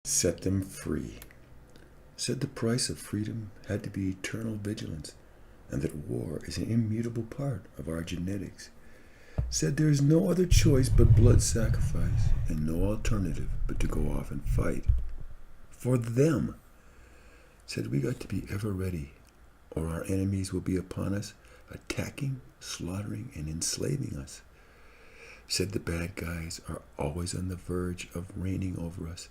Set them free. Said the price of freedom had to be eternal vigilance, and that war is an immutable part of our genetics. Said there is no other choice but blood sacrifice, and no alternative but to go off and fight. For them. Said we got to be ever ready, or our enemies will be upon us, attacking, slaughtering, and enslaving us. Said the bad guys are always on the verge of reigning over us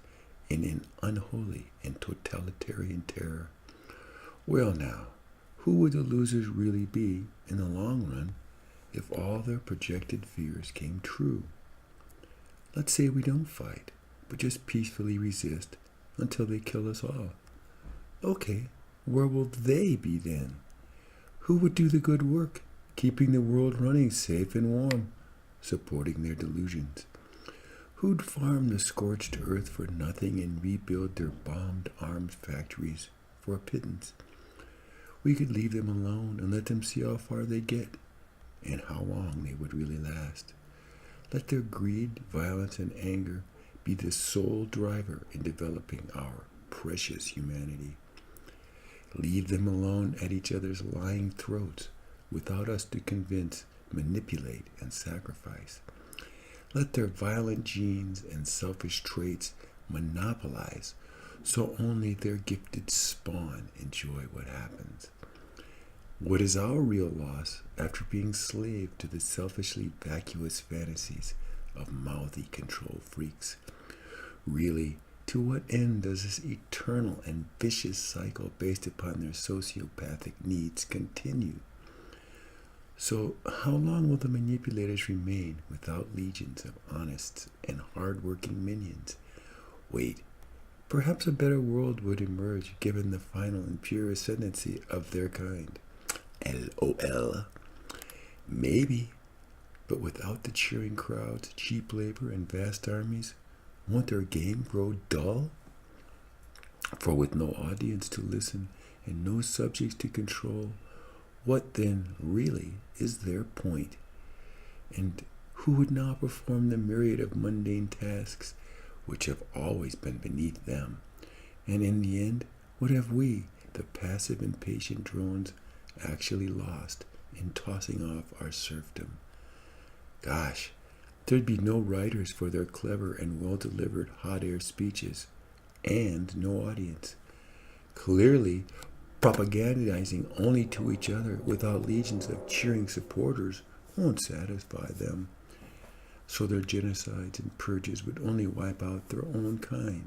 in an unholy and totalitarian terror. Well now, who would the losers really be in the long run if all their projected fears came true? Let's say we don't fight, but just peacefully resist until they kill us all. Okay, where will they be then? Who would do the good work, keeping the world running safe and warm, supporting their delusions? Who'd farm the scorched earth for nothing and rebuild their bombed arms factories for a pittance? We could leave them alone and let them see how far they get and how long they would really last. Let their greed, violence, and anger be the sole driver in developing our precious humanity. Leave them alone at each other's lying throats without us to convince, manipulate, and sacrifice. Let their violent genes and selfish traits monopolize so only their gifted spawn enjoy what happens. What is our real loss after being slave to the selfishly vacuous fantasies of mouthy control freaks? Really, to what end does this eternal and vicious cycle based upon their sociopathic needs continue? So how long will the manipulators remain without legions of honest and hard-working minions? Wait, perhaps a better world would emerge given the final and pure ascendancy of their kind. LOL. Maybe, but without the cheering crowds, cheap labor, and vast armies, won't their game grow dull? For with no audience to listen and no subjects to control, what then really is their point? And who would now perform the myriad of mundane tasks which have always been beneath them? And in the end, what have we, the passive and patient drones, actually lost in tossing off our serfdom? Gosh, there'd be no writers for their clever and well-delivered hot-air speeches, and no audience. Clearly, propagandizing only to each other without legions of cheering supporters won't satisfy them. So their genocides and purges would only wipe out their own kind.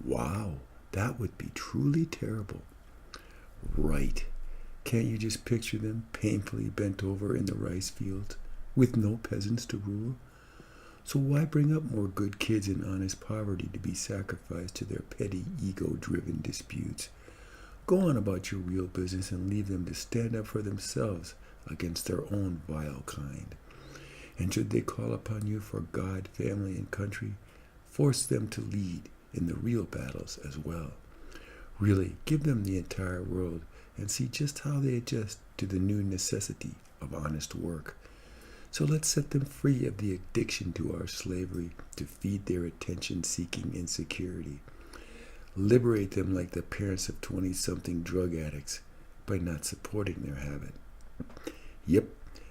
Wow, that would be truly terrible. Right. Can't you just picture them painfully bent over in the rice fields with no peasants to rule? So why bring up more good kids in honest poverty to be sacrificed to their petty ego-driven disputes? Go on about your real business and leave them to stand up for themselves against their own vile kind. And should they call upon you for God, family, and country, force them to lead in the real battles as well. Really, give them the entire world and see just how they adjust to the new necessity of honest work. So let's set them free of the addiction to our slavery to feed their attention-seeking insecurity. Liberate them like the parents of 20-something drug addicts by not supporting their habit. Yep,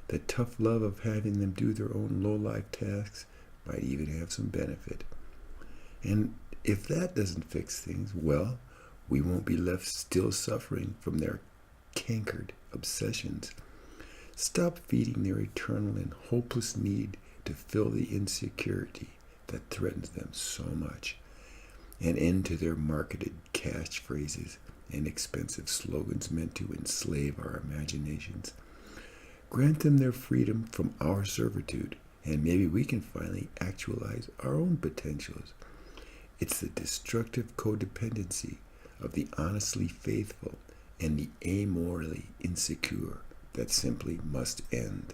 the tough love of having them do their own low-life tasks might even have some benefit. And if that doesn't fix things, well, we won't be left still suffering from their cankered obsessions. Stop feeding their eternal and hopeless need to fill the insecurity that threatens them so much. An end to their marketed catchphrases and expensive slogans meant to enslave our imaginations. Grant them their freedom from our servitude, and maybe we can finally actualize our own potentials. It's the destructive codependency of the honestly faithful and the amorally insecure that simply must end.